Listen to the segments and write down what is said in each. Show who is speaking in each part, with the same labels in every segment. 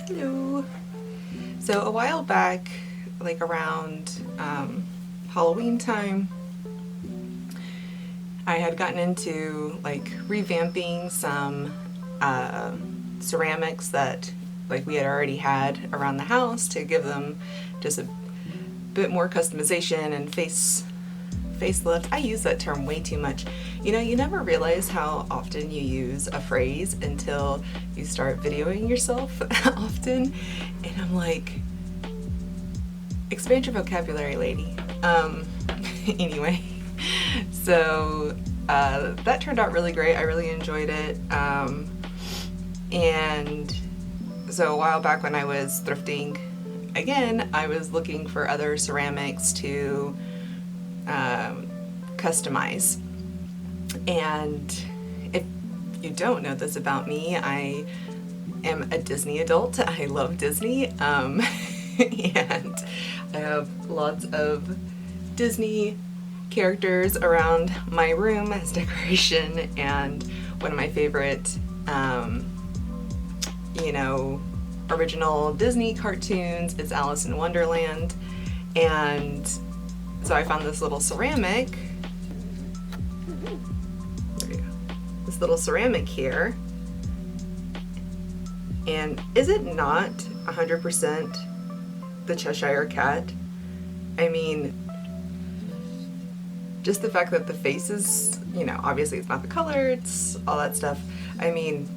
Speaker 1: Hello. So a while back, like around Halloween time, I had gotten into like revamping some ceramics that like we had already had around the house to give them just a bit more customization and facelift. I use that term way too much. You know, you never realize how often you use a phrase until you start videoing yourself often. And I'm like, expand your vocabulary, lady. Anyway, so that turned out really great. I really enjoyed it. And so a while back when I was thrifting, again, I was looking for other ceramics to customize. And if you don't know this about me, I am a Disney adult. I love Disney. And I have lots of Disney characters around my room as decoration. And one of my favorite, original Disney cartoons is Alice in Wonderland. And so I found this little ceramic. There you go. This little ceramic here. And is it not 100% the Cheshire Cat? I mean, just the fact that the face is, obviously it's not the color, it's all that stuff. I mean,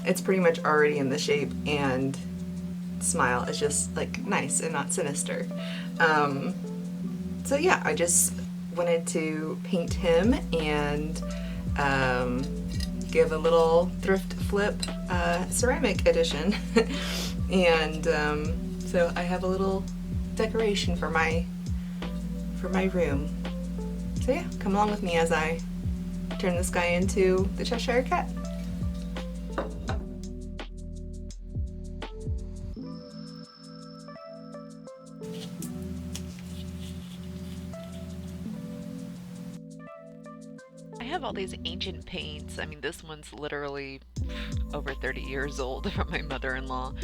Speaker 1: it's pretty much already in the shape, and smile is just like nice and not sinister. So yeah, I just wanted to paint him and give a little thrift flip ceramic edition. And so I have a little decoration for my room. So yeah, come along with me as I turn this guy into the Cheshire Cat.
Speaker 2: I have all these ancient paints. I mean, this one's literally over 30 years old from my mother-in-law,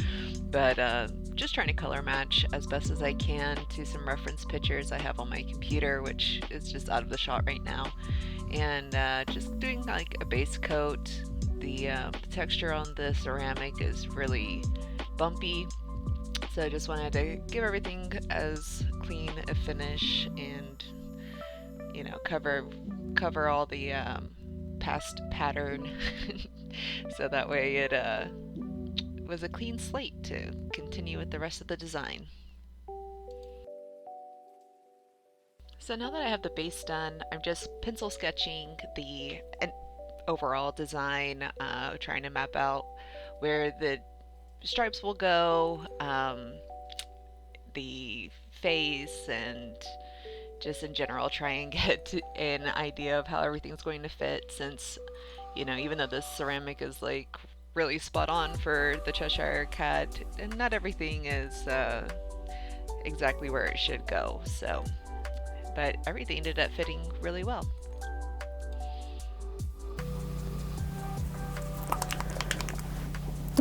Speaker 2: but just trying to color match as best as I can to some reference pictures I have on my computer, which is just out of the shot right now, and just doing like a base coat. The texture on the ceramic is really bumpy, so I just wanted to give everything as clean a finish and cover all the past pattern so that way it was a clean slate to continue with the rest of the design. So now that I have the base done, I'm just pencil sketching the overall design, trying to map out where the stripes will go, the face, and just in general try and get an idea of how everything's going to fit, since even though this ceramic is like really spot on for the Cheshire Cat, and not everything is exactly where it should go. So but everything ended up fitting really well.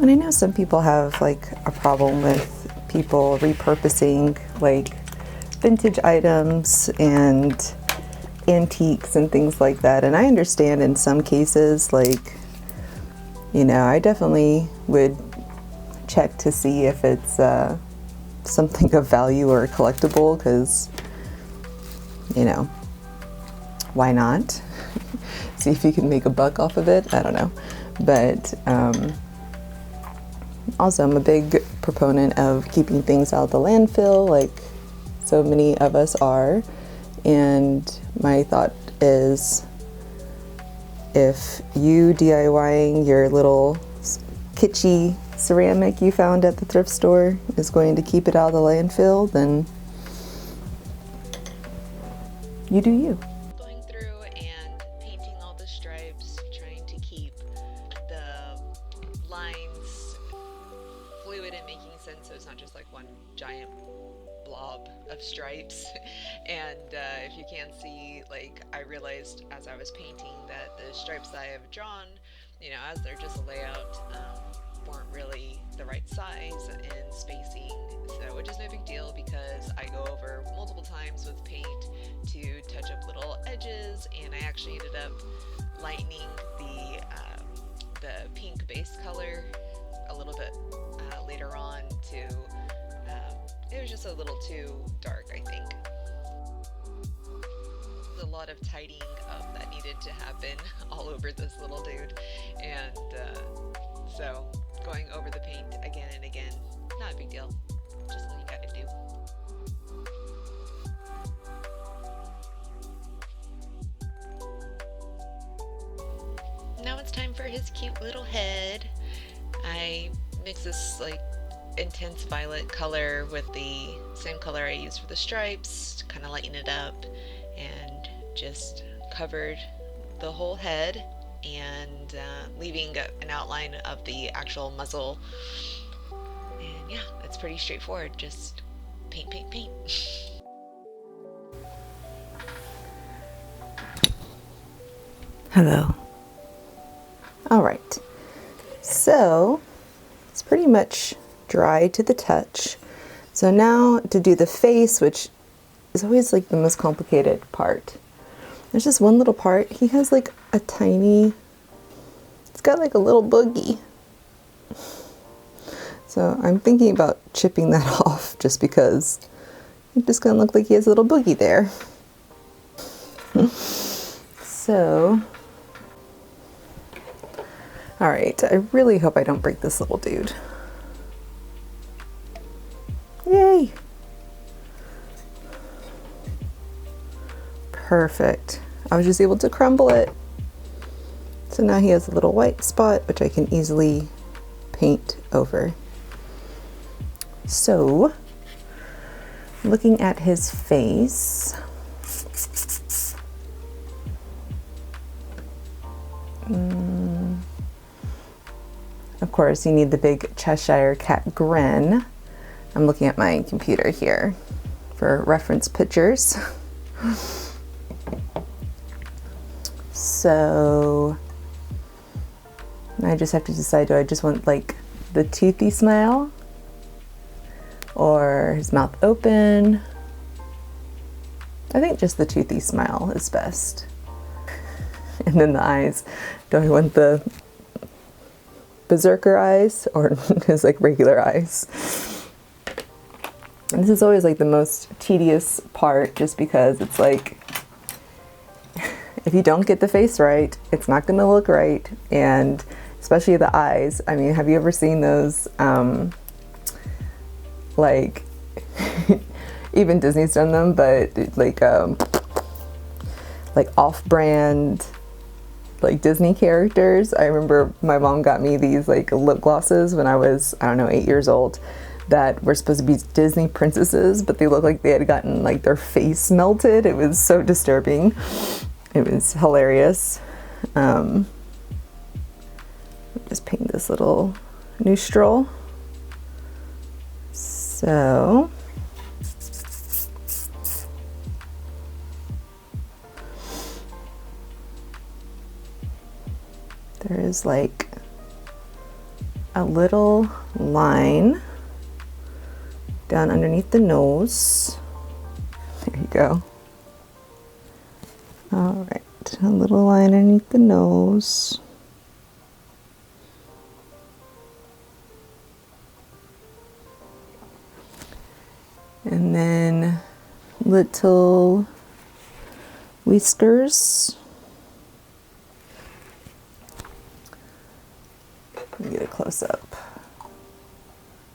Speaker 1: And I know some people have like a problem with people repurposing like vintage items and antiques and things like that. And I understand in some cases, like, I definitely would check to see if it's something of value or collectible, because, why not? See if you can make a buck off of it. I don't know. But also, I'm a big proponent of keeping things out of the landfill, like so many of us are. And my thought is, if you DIYing your little kitschy ceramic you found at the thrift store is going to keep it out of the landfill, then you do you.
Speaker 2: Going through and painting all the stripes, trying to keep the lines fluid and making sense so it's not just like one giant blob of stripes. And if you can see, like, I realized as I was painting that the stripes that I have drawn, as they're just a layout, weren't really the right size and spacing, so which is no big deal because I go over multiple times with paint to touch up little edges, and I actually ended up lightening the pink base color a little bit later on to it was just a little too dark, I think. A lot of tidying up that needed to happen all over this little dude, and so going over the paint again and again, not a big deal, just what you gotta do. Now it's time for his cute little head. I mix this like intense violet color with the same color I used for the stripes to kind of lighten it up, and just covered the whole head, and leaving an outline of the actual muzzle. And yeah, it's pretty straightforward, just paint, paint, paint.
Speaker 1: Hello. All right, so it's pretty much dry to the touch. So now to do the face, which is always like the most complicated part. There's just one little part. He has like a tiny, it's got like a little boogie. So I'm thinking about chipping that off just because it's just gonna look like he has a little boogie there. So, all right, I really hope I don't break this little dude. Yay! Perfect. I was just able to crumble it. So now he has a little white spot, which I can easily paint over. So, looking at his face, of course, you need the big Cheshire Cat grin. I'm looking at my computer here for reference pictures. So I just have to decide, do I just want like the toothy smile or his mouth open? I think just the toothy smile is best. And then the eyes, do I want the berserker eyes or his like regular eyes? And this is always like the most tedious part, just because it's like, if you don't get the face right, it's not going to look right. And especially the eyes. I mean, have you ever seen those, like, even Disney's done them, but like off-brand, like Disney characters. I remember my mom got me these like lip glosses when I was, I don't know, 8 years old, that were supposed to be Disney princesses, but they looked like they had gotten like their face melted. It was so disturbing. It was hilarious. Just paint this little nostril. So there is like a little line down underneath the nose. There you go. All right, a little line underneath the nose. And then little whiskers. Let me get a close up.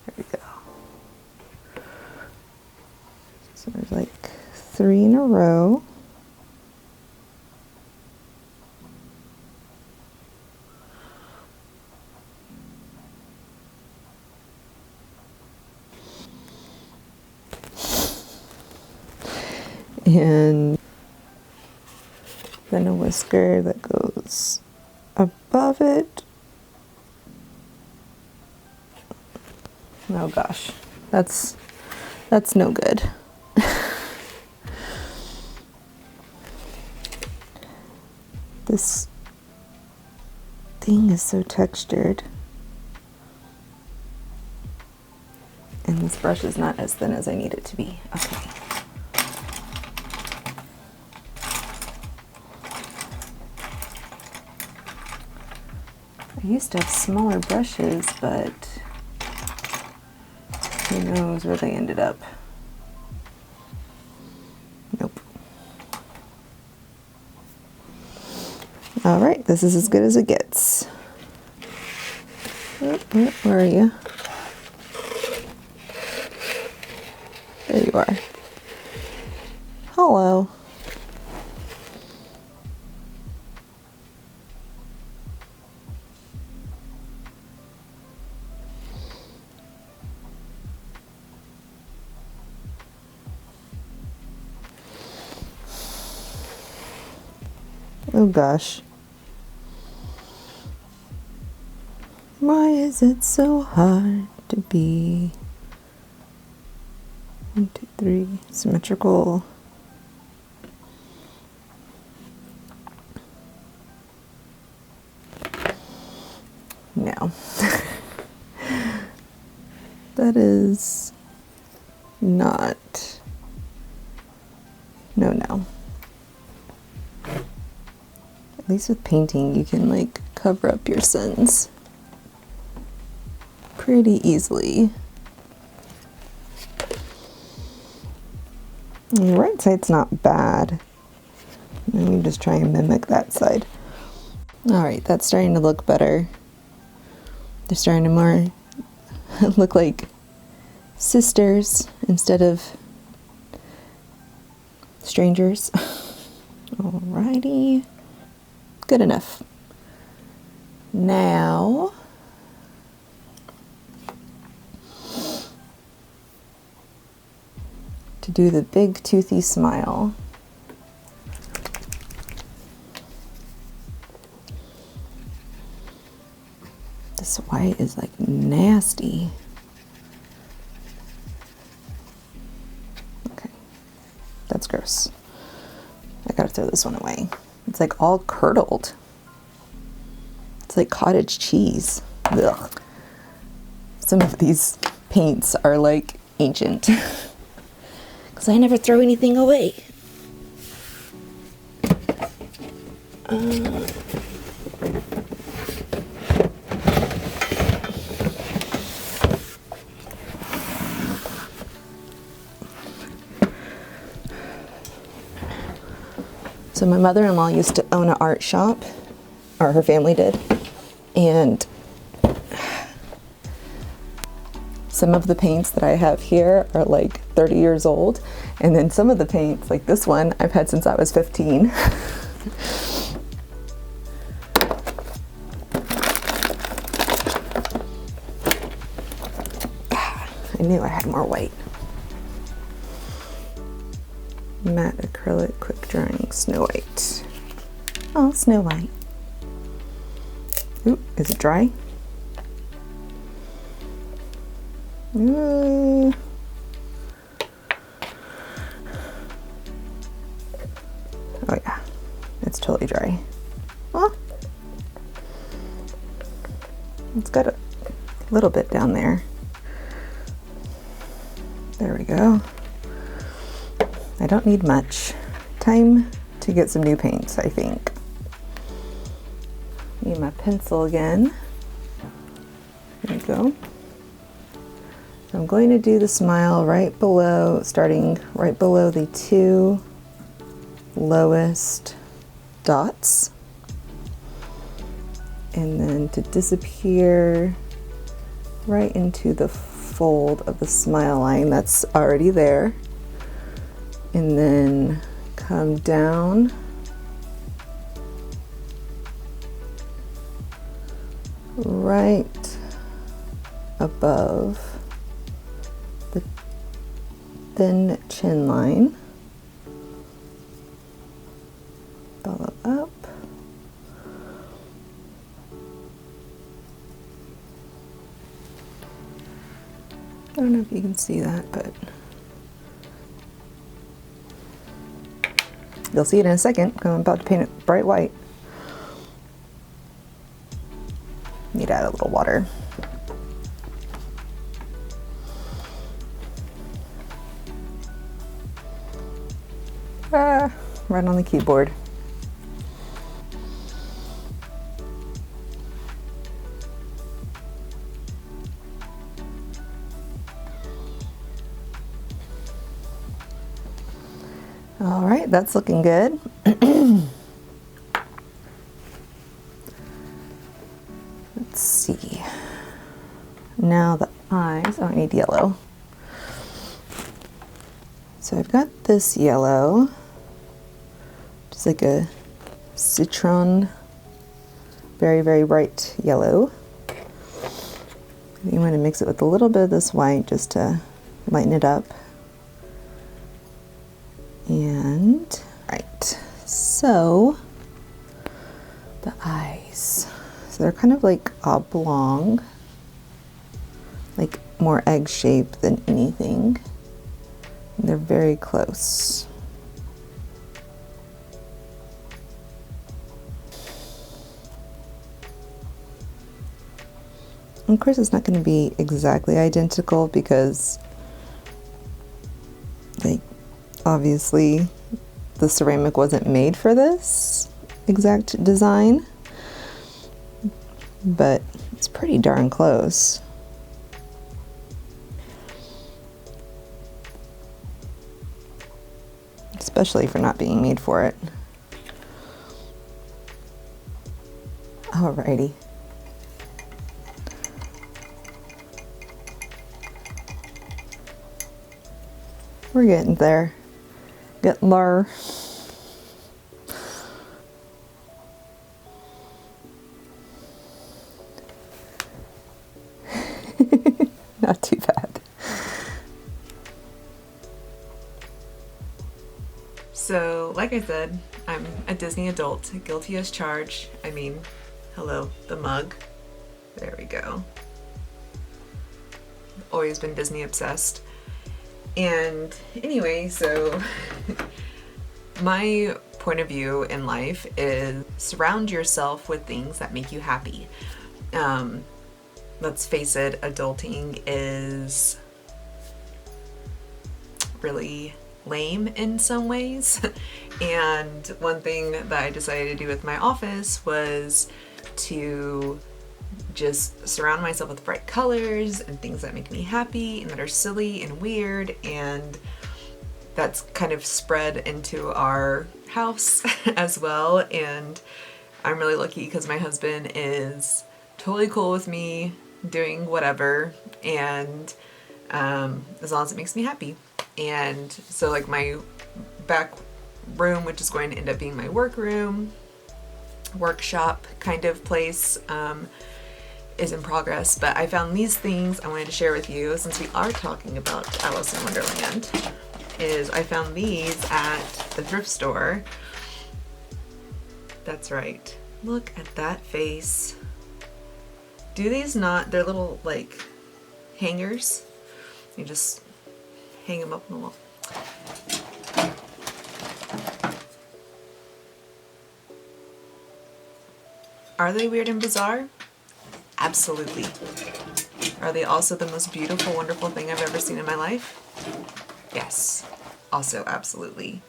Speaker 1: There we go. So there's like 3 in a row. And then a whisker that goes above it. Oh gosh, that's no good. This thing is so textured. And this brush is not as thin as I need it to be. Okay. I used to have smaller brushes, but who knows where they ended up. Nope. All right, this is as good as it gets. Oh, where are you? There you are. Hello. Oh gosh. Why is it so hard to be? 1, 2, 3, symmetrical. No. That is not. No. At least with painting, you can like cover up your sins pretty easily. The right side's not bad. Let me just try and mimic that side. All right, that's starting to look better. They're starting to more look like sisters instead of strangers. Alrighty, good enough. Now, to do the big toothy smile. This white is like nasty. Okay, that's gross. I gotta throw this one away. It's like all curdled. It's like cottage cheese. Ugh. Some of these paints are like ancient. Because I never throw anything away. So my mother-in-law used to own an art shop, or her family did, and some of the paints that I have here are like 30 years old, and then some of the paints, like this one, I've had since I was 15. I knew I had more white. Matte acrylic quick drying Snow White. Oh, Snow White. Ooh, is it dry? Oh yeah, it's totally dry. Oh, it's got a little bit down there. There we go. I don't need much. Time to get some new paints, I think. Need my pencil again. There we go. So I'm going to do the smile right below, starting right below the 2 lowest dots. And then to disappear right into the fold of the smile line that's already there. And then come down right above the thin chin line. Follow up. I don't know if you can see that, but you'll see it in a second. I'm about to paint it bright white. Need to add a little water. Right on the keyboard. All right, that's looking good. Let's see. Now the eyes, oh, I need yellow. So I've got this yellow, just like a citron, very, very bright yellow. You want to mix it with a little bit of this white just to lighten it up. And, right, so the eyes. So they're kind of like oblong, like more egg-shaped than anything. And they're very close. And of course, it's not going to be exactly identical because, like, obviously the ceramic wasn't made for this exact design, but it's pretty darn close. Especially for not being made for it. Alrighty. We're getting there. Getting there. Not too bad. So, like I said, I'm a Disney adult, guilty as charged. I mean, hello, the mug. There we go. Always been Disney obsessed. And anyway, so my point of view in life is surround yourself with things that make you happy. Let's face it, adulting is really lame in some ways. And one thing that I decided to do with my office was to just surround myself with bright colors and things that make me happy and that are silly and weird, and that's kind of spread into our house as well. And I'm really lucky because my husband is totally cool with me doing whatever, and as long as it makes me happy. And so, like, my back room, which is going to end up being my work room, workshop kind of place, is in progress. But I found these things I wanted to share with you since we are talking about Alice in Wonderland. I found these at the thrift store. That's right. Look at that face. Do these not? They're little, like, hangers. You just hang them up on the wall. Are they weird and bizarre? Absolutely. Are they also the most beautiful, wonderful thing I've ever seen in my life? Yes. Also, absolutely.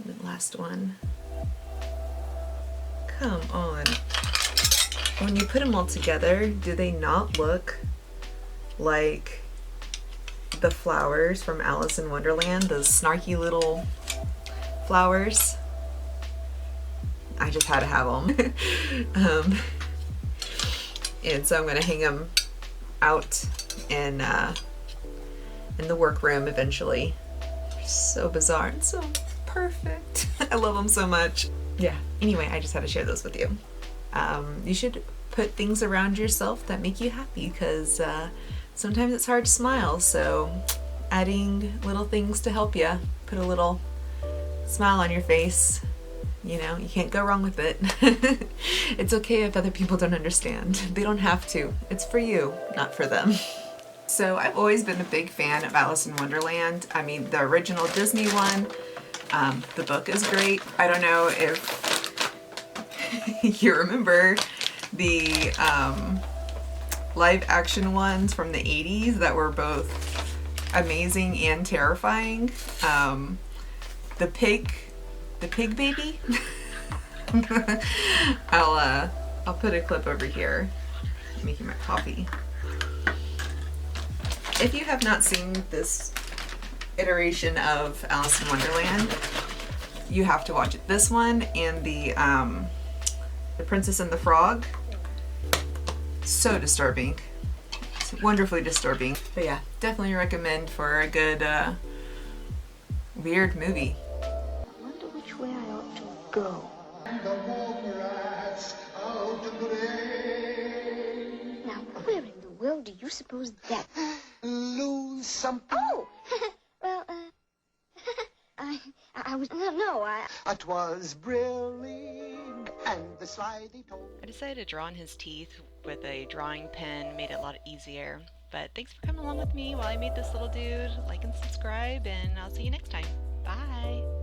Speaker 1: The last one. Come on. When you put them all together, do they not look like the flowers from Alice in Wonderland? Those snarky little flowers? I just had to have them. And so I'm going to hang them out in the workroom eventually. They're so bizarre and so perfect. I love them so much. Yeah, anyway, I just had to share those with you. You should put things around yourself that make you happy, because sometimes it's hard to smile, so adding little things to help you put a little smile on your face, you know, you can't go wrong with it. It's okay if other people don't understand. They don't have to. It's for you, not for them. So I've always been a big fan of Alice in Wonderland. I mean, the original Disney one, the book is great. I don't know if you remember the live action ones from the 80s that were both amazing and terrifying. The pig baby. I'll put a clip over here. I'm making my coffee. If you have not seen this iteration of Alice in Wonderland, you have to watch it. This one and the Princess and the Frog. So disturbing. It's wonderfully disturbing. But yeah, definitely recommend for a good weird movie.
Speaker 3: I wonder which way I ought to go. Now, where in the world do you suppose that?
Speaker 4: Lose something.
Speaker 3: Oh! Well, I was... No, I...
Speaker 4: It was brilliant, and the slidey told.
Speaker 2: I decided to draw on his teeth with a drawing pen, made it a lot easier. But thanks for coming along with me while I made this little dude. Like and subscribe, and I'll see you next time. Bye!